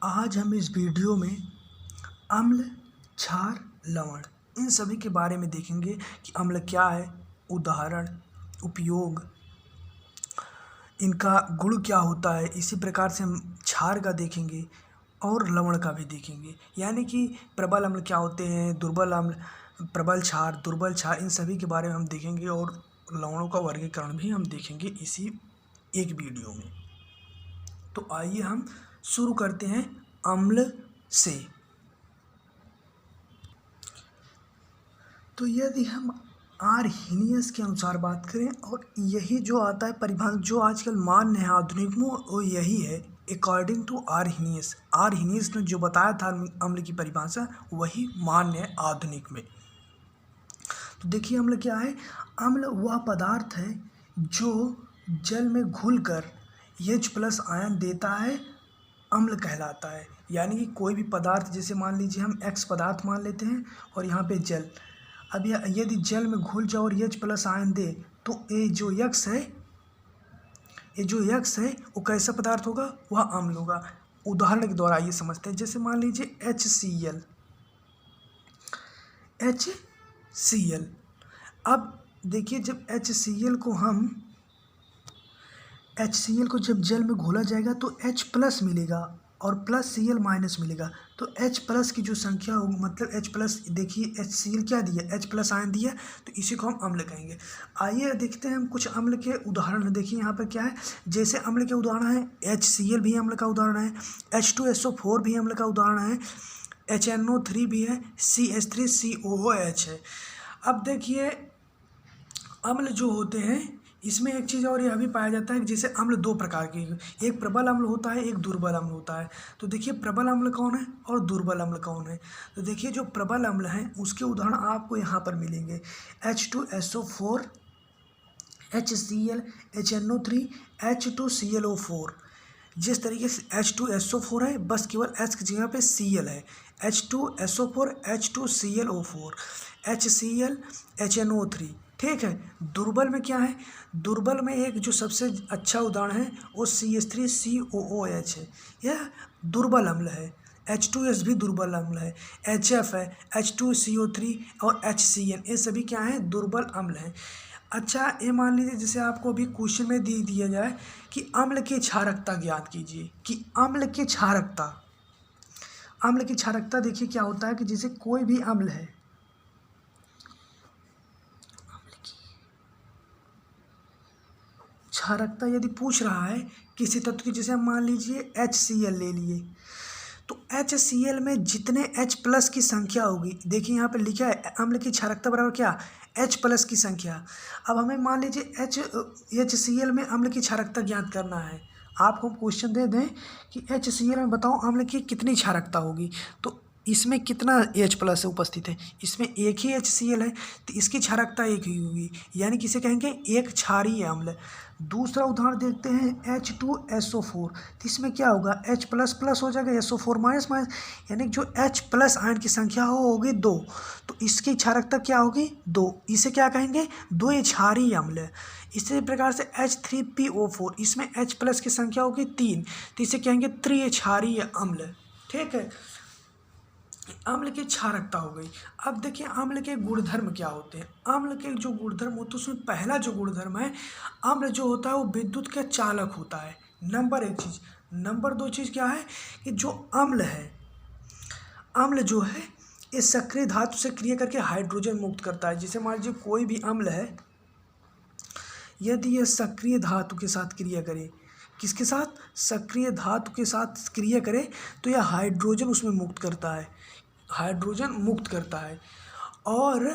आज हम इस वीडियो में अम्ल, क्षार, लवण इन सभी के बारे में देखेंगे कि अम्ल क्या है, उदाहरण, उपयोग, इनका गुण क्या होता है। इसी प्रकार से हम क्षार का देखेंगे और लवण का भी देखेंगे, यानी कि प्रबल अम्ल क्या होते हैं, दुर्बल अम्ल, प्रबल क्षार, दुर्बल क्षार, इन सभी के बारे में हम देखेंगे और लवणों का वर्गीकरण भी हम देखेंगे इसी एक वीडियो में। तो आइए हम शुरू करते हैं अम्ल से। तो यदि हम आर्हेनियस के अनुसार बात करें और यही जो आता है परिभाषा जो आजकल मान्य है आधुनिक में, वो यही है अकॉर्डिंग टू आर्हेनियस। आर्हेनियस ने जो बताया था अम्ल की परिभाषा वही मान्य है आधुनिक में। तो देखिए अम्ल क्या है। अम्ल वह पदार्थ है जो जल में घुलकर H+ आयन देता है, अम्ल कहलाता है। यानी कि कोई भी पदार्थ, जैसे मान लीजिए हम X पदार्थ मान लेते हैं और यहाँ पे जल, अब यदि जल में घुल जाए और H+ आयन दे तो ये जो X है वो कैसा पदार्थ होगा, वह अम्ल होगा। उदाहरण के द्वारा ये समझते हैं, जैसे मान लीजिए HCl। अब देखिए जब HCl को जब जल में घोला जाएगा तो H+ मिलेगा और Cl- मिलेगा। तो H+ की जो संख्या होगी, मतलब H+, देखिए HCl क्या दिया, H+ आयन दिया, तो इसी को हम अम्ल कहेंगे। आइए देखते हैं हम कुछ अम्ल के उदाहरण। देखिए यहाँ पर क्या है, जैसे अम्ल के उदाहरण है HCl भी अम्ल का उदाहरण है, H2SO4 भी अम्ल का उदाहरण है, HNO3 भी है, CH3COOH है। अब देखिए अम्ल जो होते हैं इसमें एक चीज़ और यह भी पाया जाता है कि जैसे अम्ल दो प्रकार के, एक प्रबल अम्ल होता है, एक दुर्बल अम्ल होता है। तो देखिए प्रबल अम्ल कौन है और दुर्बल अम्ल कौन है। तो देखिए जो प्रबल अम्ल हैं उसके उदाहरण आपको यहाँ पर मिलेंगे, H2SO4, HCl, HNO3, H2ClO4। जिस तरीके से H2SO4 है, बस केवल H की जगह पे Cl है, H2SO4, H2ClO4, HCl, HNO3। ठीक है। दुर्बल में क्या है, दुर्बल में एक जो सबसे अच्छा उदाहरण है वो CH3COOH है, यह दुर्बल अम्ल है। H2S भी दुर्बल अम्ल है, HF है, H2CO3 और HCN, ये सभी क्या हैं, दुर्बल अम्ल हैं। अच्छा ये मान लीजिए जैसे आपको अभी क्वेश्चन में दे दिया जाए कि अम्ल की क्षारकता ज्ञात कीजिए, कि अम्ल की क्षारकता देखिए क्या होता है कि जैसे कोई भी अम्ल है, क्षारकता यदि पूछ रहा है किसी तत्व की, जैसे हम मान लीजिए HCl ले लिए, तो HCl में जितने H+ की संख्या होगी, देखिए यहाँ पे लिखा है अम्ल की क्षारकता बराबर क्या, H+ की संख्या। अब हमें मान लीजिए HCl में अम्ल की क्षारकता ज्ञात करना है, आपको क्वेश्चन दे दें कि HCl में बताओ अम्ल की कितनी क्षारकता होगी, तो इसमें कितना H+ उपस्थित है, इसमें एक ही HCl है तो इसकी क्षारकता एक ही होगी, यानी किसे कहेंगे, एक क्षारीय अम्ल। दूसरा उदाहरण देखते हैं H2SO4, तो इसमें क्या होगा, H++ हो जाएगा, SO4-, यानी कि जो H+ आयन की संख्या होगी 2, तो इसकी क्षारकता क्या होगी 2, इसे क्या कहेंगे, द्वि क्षारीय अम्ल। इसी प्रकार से H3PO4, इसमें H+ की संख्या होगी 3, तो इसे कहेंगे त्रिक्षारीय अम्ल। ठीक है, अम्ल की क्षारकता हो गई। अब देखिए अम्ल के गुणधर्म क्या होते हैं। अम्ल के जो गुणधर्म होते हैं उसमें पहला जो गुणधर्म है, अम्ल जो होता है वो विद्युत का चालक होता है, नंबर 1 चीज़। नंबर 2 चीज़ क्या है कि जो अम्ल जो है ये सक्रिय धातु से क्रिया करके हाइड्रोजन मुक्त करता है। जैसे मान लीजिए कोई भी अम्ल है, यदि यह सक्रिय धातु के साथ क्रिया करे, किसके साथ, सक्रिय धातु के साथ क्रिया करे, तो यह हाइड्रोजन उसमें मुक्त करता है, हाइड्रोजन मुक्त करता है। और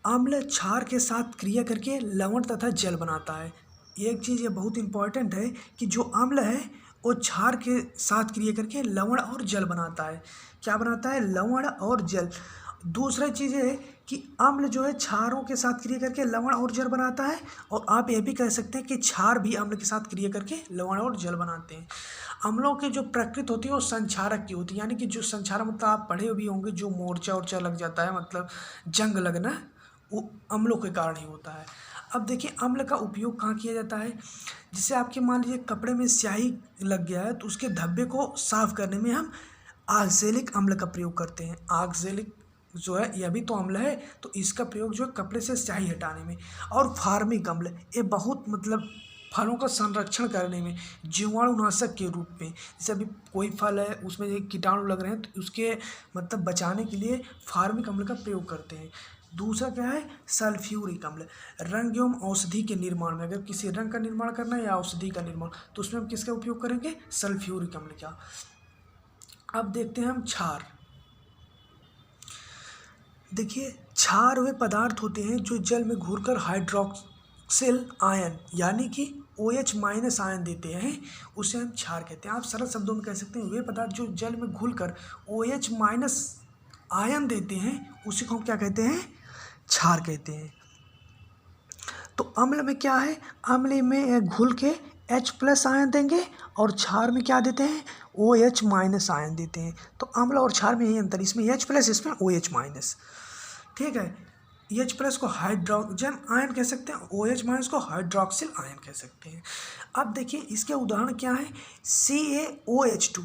अम्ल क्षार के साथ क्रिया करके लवण तथा जल बनाता है। एक चीज़ ये बहुत इंपॉर्टेंट है कि जो अम्ल है वो क्षार के साथ क्रिया करके लवण और जल बनाता है। क्या बनाता है, लवण और जल। दूसरा चीज़ है कि अम्ल जो है क्षारों के साथ क्रिया करके लवण और जल बनाता है, और आप ये भी कह सकते हैं कि क्षार भी अम्ल के साथ क्रिया करके लवण और जल बनाते हैं। अम्लों की जो प्रकृति होती है वो संक्षारक की होती है, यानी कि जो संक्षारक मतलब आप पढ़े भी होंगे, जो मोर्चा लग जाता है, मतलब जंग लगना, वो अम्लों के कारण ही होता है। अब देखिए अम्ल का उपयोग कहाँ किया जाता है, जैसे आपके मान लीजिए कपड़े में स्याही लग गया है तो उसके धब्बे को साफ करने में हम ऑक्सैलिक अम्ल का प्रयोग करते हैं। ऑक्सैलिक जो है यह भी तो अम्ल है, तो इसका प्रयोग जो है कपड़े से स्याही हटाने में। और फार्मिक अम्ल ये बहुत मतलब फलों का संरक्षण करने में, जीवाणुनाशक के रूप में। जैसे अभी कोई फल है उसमें एक कीटाणु लग रहे हैं तो उसके मतलब बचाने के लिए फार्मिक अम्ल का प्रयोग करते हैं। दूसरा क्या है, सल्फ्यूरिक अम्ल, रंग एवं औषधि के निर्माण में, अगर किसी रंग का निर्माण करना है या औषधि का निर्माण तो उसमें हम किसका उपयोग करेंगे, सल्फ्यूरिक अम्ल का। अब देखते हैं हम क्षार। देखिए क्षार वे पदार्थ होते हैं जो जल में घुलकर हाइड्रोक्सिल आयन यानी कि OH माइनस आयन देते हैं, उसे हम क्षार कहते हैं। आप सरल शब्दों में कह सकते हैं वे पदार्थ जो जल में घुलकर OH माइनस आयन देते हैं उसी को हम क्या कहते हैं, क्षार कहते हैं। तो अम्ल में क्या है, अम्ल में घुल के H+ आयन देंगे और क्षार में क्या देते हैं, OH माइनस आयन देते हैं। तो अम्ल और क्षार में यही अंतर, इसमें H+, इसमें OH माइनस। ठीक है, H+ को हाइड्रोजन आयन कह सकते हैं, OH माइनस को हाइड्रोक्सिल आयन कह सकते हैं। अब देखिए इसके उदाहरण क्या है, CaOH2,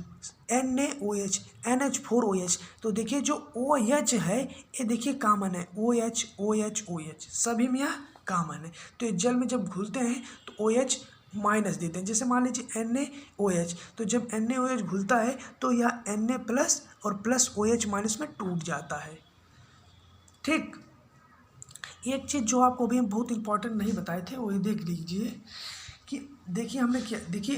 NaOH, NH4OH। तो देखिए जो OH है ये देखिए कॉमन है, OH OH OH सभी में यह कॉमन है। तो ये जल में जब घुलते हैं तो OH माइनस देते हैं। जैसे मान लीजिए NaOH, तो जब NaOH घुलता है तो यह Na+ और प्लस OH माइनस में टूट जाता है। ठीक, एक चीज़ जो आपको भी हम बहुत इंपॉर्टेंट नहीं बताए थे वो ये देख लीजिए कि देखिए हमने क्या, देखिए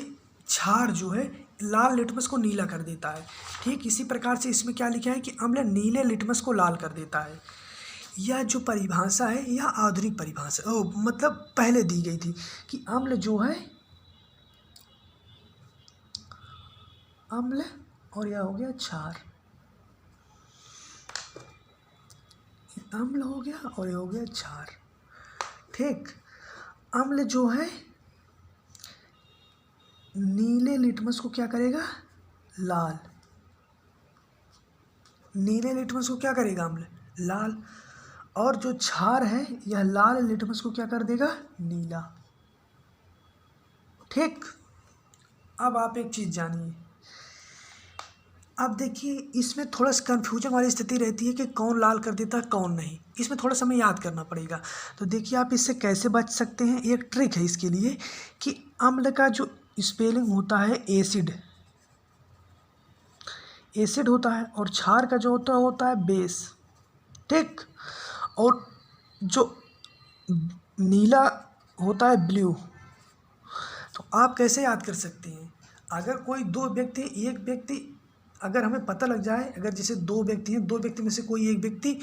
क्षार जो है लाल लिटमस को नीला कर देता है। ठीक इसी प्रकार से इसमें क्या लिखा है कि अम्ल नीले लिटमस को लाल कर देता है। यह जो परिभाषा है यह आधुनिक परिभाषा मतलब पहले दी गई थी कि अम्ल जो है, अम्ल और यह हो गया क्षार, अम्ल हो गया और ये हो गया क्षार। ठीक, अम्ल जो है नीले लिटमस को क्या करेगा, लाल, नीले लिटमस को क्या करेगा अम्ल, लाल। और जो क्षार है यह लाल लिटमस को क्या कर देगा, नीला। ठीक, अब आप एक चीज़ जानिए, अब देखिए इसमें थोड़ा सा कन्फ्यूजन वाली स्थिति रहती है कि कौन लाल कर देता है कौन नहीं, इसमें थोड़ा समय याद करना पड़ेगा। तो देखिए आप इससे कैसे बच सकते हैं, एक ट्रिक है इसके लिए कि अम्ल का जो स्पेलिंग होता है एसिड, एसिड होता है, और क्षार का जो होता है बेस। ठीक, और जो नीला होता है ब्लू। तो आप कैसे याद कर सकते हैं, अगर कोई दो व्यक्ति, एक व्यक्ति अगर हमें पता लग जाए, अगर जैसे दो व्यक्ति हैं, दो व्यक्ति में से कोई एक व्यक्ति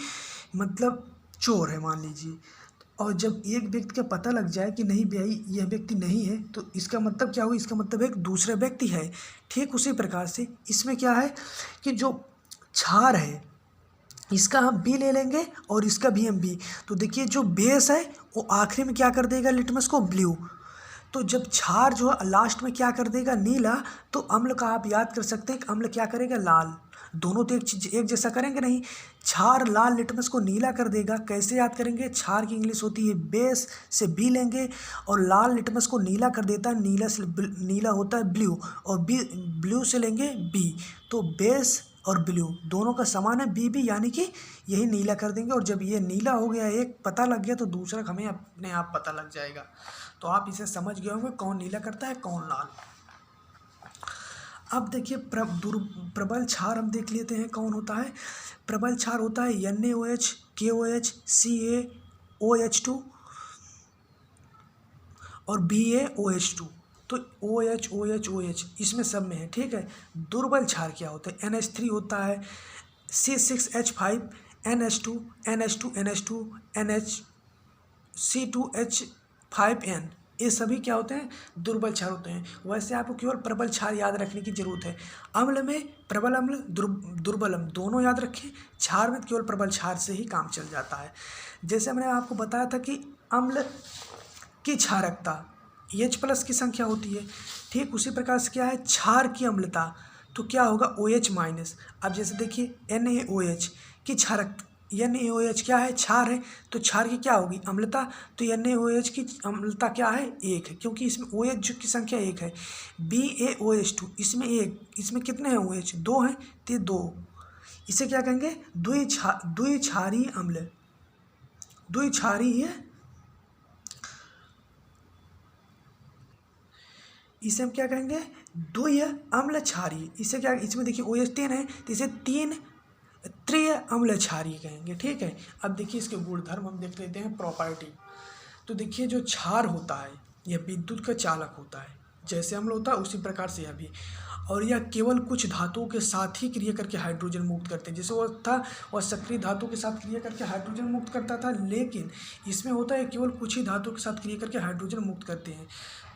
मतलब चोर है मान लीजिए, और जब एक व्यक्ति का पता लग जाए कि नहीं भाई यह व्यक्ति नहीं है तो इसका मतलब क्या हुआ, इसका मतलब एक दूसरा व्यक्ति है। ठीक उसी प्रकार से इसमें क्या है कि जो क्षार है इसका हम बी ले लेंगे और इसका भी हम बी। तो देखिए जो बेस है वो आखिरी में क्या कर देगा लिटमस को, ब्लू। तो जब क्षार जो है लास्ट में क्या कर देगा, नीला, तो अम्ल का आप याद कर सकते हैं कि अम्ल क्या करेगा, लाल। दोनों तो एक चीज एक जैसा करेंगे नहीं, क्षार लाल लिटमस को नीला कर देगा। कैसे याद करेंगे, क्षार की इंग्लिश होती है बेस, से बी लेंगे, और लाल लिटमस को नीला कर देता है, नीला से नीला होता है ब्लू, और बी ब्लू से लेंगे बी। तो बेस और ब्लू दोनों का समान है बी बी, यानी कि यही नीला कर देंगे। और जब ये नीला हो गया, एक पता लग गया, तो दूसरा हमें अपने आप पता लग जाएगा। तो आप इसे समझ गए होंगे कौन नीला करता है कौन लाल। अब देखिए प्रबल क्षार हम देख लेते हैं कौन होता है। प्रबल क्षार होता है NaOH, KOH, CaOH2 और BaOH2। तो OH OH OH इसमें सब में है। ठीक है, दुर्बल क्षार क्या होता है, NH3 होता है, C6H5, NH2 NH2 NH2 NH, C2H5N, ये सभी क्या होते हैं, दुर्बल क्षार होते हैं। वैसे आपको केवल प्रबल क्षार याद रखने की जरूरत है। अम्ल में प्रबल अम्ल, दुर्बल अम्ल दोनों याद रखें। क्षार में केवल प्रबल क्षार से ही काम चल जाता है। जैसे मैंने आपको बताया था कि अम्ल की क्षारकता H+ की संख्या होती है, ठीक उसी प्रकार से क्या है क्षार की अम्लता, तो क्या होगा OH माइनस। अब जैसे देखिए NaOH की क्षारक NaOH क्या है, क्षार है, तो क्षार की क्या होगी, अम्लता। तो NaOH की अम्लता क्या है, 1 है, क्योंकि इसमें OH की संख्या 1 है। BaOH2 इसमें 1, इसमें कितने हैं OH, 2 हैं, तो ये 2, इसे क्या कहेंगे, द्विक्षारीय अम्ल, द्विक्षारीय, इसे हम क्या कहेंगे, द्वि अम्ल क्षारीय। इसे क्या, इसमें देखिए OH 3 है, तो इसे 3 त्रिय अम्ल क्षारीय कहेंगे। ठीक है, अब देखिए इसके गुणधर्म हम देख लेते हैं, प्रॉपर्टी। तो देखिए जो क्षार होता है यह विद्युत का चालक होता है, जैसे अम्ल होता है उसी प्रकार से यह भी, और यह केवल कुछ धातुओं के साथ ही क्रिया करके हाइड्रोजन मुक्त करते हैं। जैसे वो था वह सक्रिय धातु के साथ क्रिया करके हाइड्रोजन मुक्त करता था, लेकिन इसमें होता है केवल कुछ ही धातुओं के साथ क्रिया करके हाइड्रोजन मुक्त करते हैं।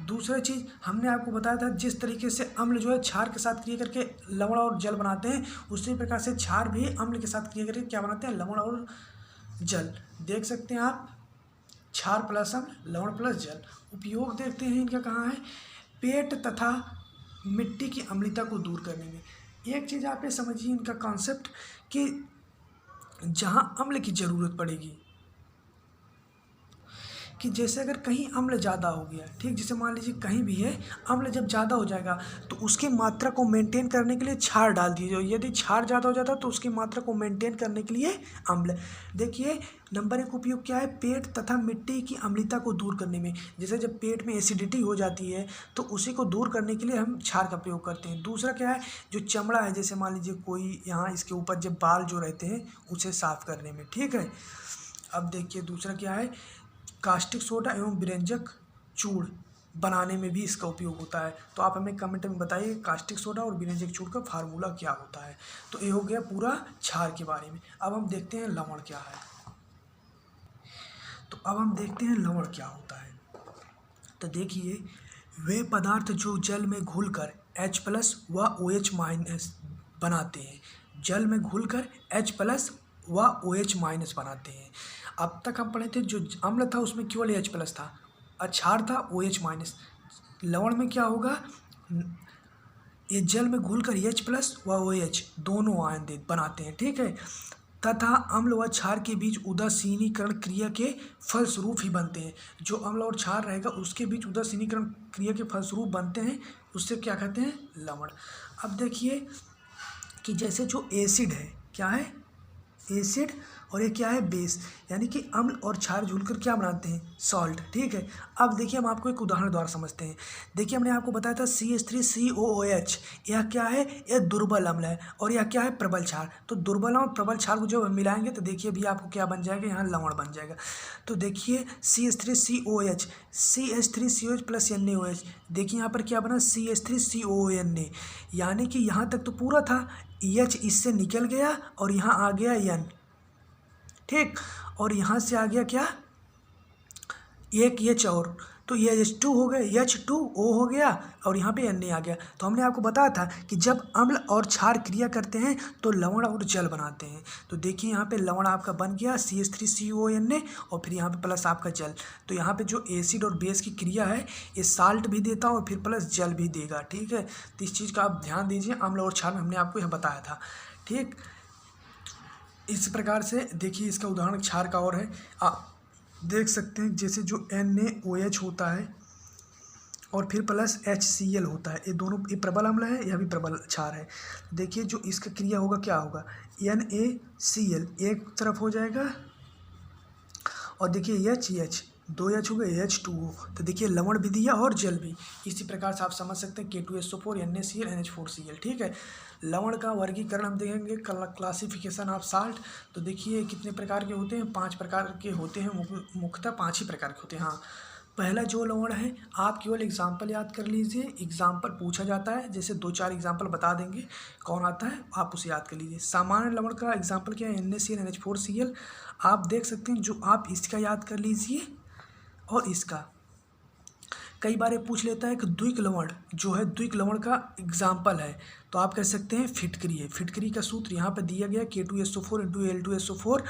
दूसरा चीज़ हमने आपको बताया था, जिस तरीके से अम्ल जो है क्षार के साथ क्रिया करके लवण और जल बनाते हैं, उसी प्रकार से क्षार भी अम्ल के साथ क्रिया करके क्या बनाते हैं, लवण और जल। देख सकते हैं आप, क्षार प्लस अम्ल, लवण प्लस जल। उपयोग देखते हैं इनका कहाँ है, पेट तथा मिट्टी की अम्लता को दूर करने में। एक चीज़ आप ये समझिए इनका कॉन्सेप्ट, कि जहाँ अम्ल की ज़रूरत पड़ेगी, कि जैसे अगर कहीं अम्ल ज़्यादा हो गया, ठीक, जैसे मान लीजिए कहीं भी है अम्ल जब ज़्यादा हो जाएगा तो उसकी मात्रा को मेंटेन करने के लिए क्षार डाल दीजिए। यदि क्षार ज़्यादा हो जाता तो उसकी मात्रा को मेंटेन करने के लिए अम्ल। देखिए नंबर 1 उपयोग क्या है, पेट तथा मिट्टी की अम्लता को दूर करने में। जैसे जब पेट में एसिडिटी हो जाती है तो उसी को दूर करने के लिए हम क्षार का प्रयोग करते हैं। दूसरा क्या है, जो चमड़ा है, जैसे मान लीजिए कोई यहाँ इसके ऊपर जब बाल जो रहते हैं उसे साफ करने में। ठीक है, अब देखिए दूसरा क्या है, कास्टिक सोडा एवं व्यंजक चूर्ण बनाने में भी इसका उपयोग होता है। तो आप हमें कमेंट में बताइए कास्टिक सोडा और व्यंजक चूर्ण का फार्मूला क्या होता है। तो ये हो गया पूरा क्षार के बारे में। अब हम देखते हैं लवण क्या है। तो अब हम देखते हैं लवण क्या होता है। तो देखिए, वे पदार्थ जो जल में घुलकर H+ व OH- बनाते हैं, जल में घुलकर H+ व OH- बनाते हैं। अब तक हम पढ़े थे जो अम्ल था उसमें केवल H+ था, क्षार था OH-। लवण में क्या होगा, ये जल में घुलकर H+ व OH दोनों आयन बनाते हैं। ठीक है, तथा अम्ल व क्षार के बीच उदासीनीकरण क्रिया के फलस्वरूप ही बनते हैं। जो अम्ल और क्षार रहेगा उसके बीच उदासीनीकरण क्रिया के फलस्वरूप बनते हैं, उससे क्या कहते हैं, लवण। अब देखिए कि जैसे जो एसिड है, क्या है, एसिड, और ये क्या है, बेस, यानी कि अम्ल और क्षार झूलकर क्या बनाते हैं, सॉल्ट। ठीक है, अब देखिए हम आपको एक उदाहरण द्वारा समझते हैं। देखिए हमने आपको बताया था CH3COOH, यह क्या है, यह दुर्बल अम्ल है, और यह क्या है, प्रबल क्षार। तो दुर्बल और प्रबल क्षार को जब हम मिलाएंगे तो देखिए भी आपको क्या बन जाएगा, यहाँ लवण बन जाएगा। तो देखिए CH3COH, CH3COH प्लस NaOH, देखिए यहाँ पर क्या बना, CH3COONA, यानी कि यहाँ तक तो पूरा था, H इससे निकल गया और यहाँ आ गया N। ठीक, और यहाँ से आ गया क्या, एक H, और तो ये H2 हो गया, H2O हो गया, और यहाँ पे Na आ गया। तो हमने आपको बताया था कि जब अम्ल और क्षार क्रिया करते हैं तो लवण और जल बनाते हैं। तो देखिए यहाँ पे लवण आपका बन गया CH3CONA, और फिर यहाँ पे प्लस आपका जल। तो यहाँ पे जो एसिड और बेस की क्रिया है ये साल्ट भी देता और फिर प्लस जल भी देगा। ठीक है, तो इस चीज़ का आप ध्यान दीजिए, अम्ल और क्षार में हमने आपको यह बताया था। ठीक, इस प्रकार से देखिए इसका उदाहरण क्षार का और है, आप देख सकते हैं, जैसे जो NaOH होता है और फिर प्लस HCl होता है, ये दोनों, ये प्रबल अम्ल है, यह भी प्रबल क्षार है। देखिए जो इसका क्रिया होगा क्या होगा, NaCl एक तरफ हो जाएगा, और देखिए H 2 H हो गए, H2O। तो देखिए लवण भी दिया और जल भी। इसी प्रकार से आप समझ सकते हैं K2SO4 NaCl NH4Cl। ठीक है, लवण का वर्गीकरण हम देखेंगे, क्लासिफिकेशन ऑफ साल्ट। तो देखिए कितने प्रकार के होते हैं, 5 प्रकार के होते हैं, मुख्यतः 5 ही प्रकार के होते हैं। हाँ, पहला जो लवण है, आप केवल एग्जाम्पल याद कर लीजिए, एग्जाम्पल पूछा जाता है, जैसे 2-4 एग्जाम्पल बता देंगे कौन आता है, आप उसे याद कर लीजिए। सामान्य लवण का एग्जाम्पल क्या है, NaCl NH4Cl। आप देख सकते हैं, जो आप इसका याद कर लीजिए और इसका। कई बार ये पूछ लेता है कि द्विक लवण जो है, द्विक लवण का एग्जाम्पल है, तो आप कह सकते हैं फिटकरी है। फिटकरी का सूत्र यहाँ पर दिया गया, K2SO4 × L2SO4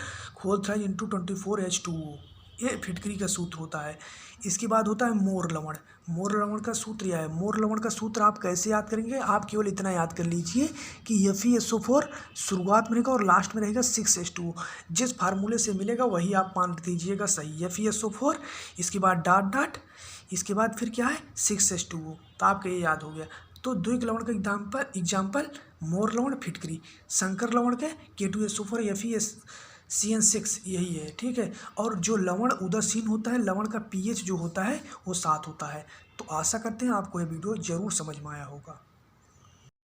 होल 3 × 24H2O। ये फिटकरी का सूत्र होता है। इसके बाद होता है मोर लवण। मोर लवण का सूत्र यह है। मोर लवण का सूत्र आप कैसे याद करेंगे, आप केवल इतना याद कर लीजिए कि FeSO4 शुरुआत में रहेगा और लास्ट में रहेगा 6H2O। जिस फार्मूले से मिलेगा वही आप मान दीजिएगा सही, FeSO4, इसके बाद डॉट डॉट, इसके बाद फिर क्या है 6H2O। तो आपका ये याद हो गया। तो द्विक लवण का एग्जाम्पल मोर लवण, फिटकरी। संकर लवण के K2SO4 FeCN6 यही है, ठीक है। और जो लवण उदासीन होता है, लवण का pH जो होता है वो 7 होता है। तो आशा करते हैं आपको ये वीडियो ज़रूर समझ में आया होगा।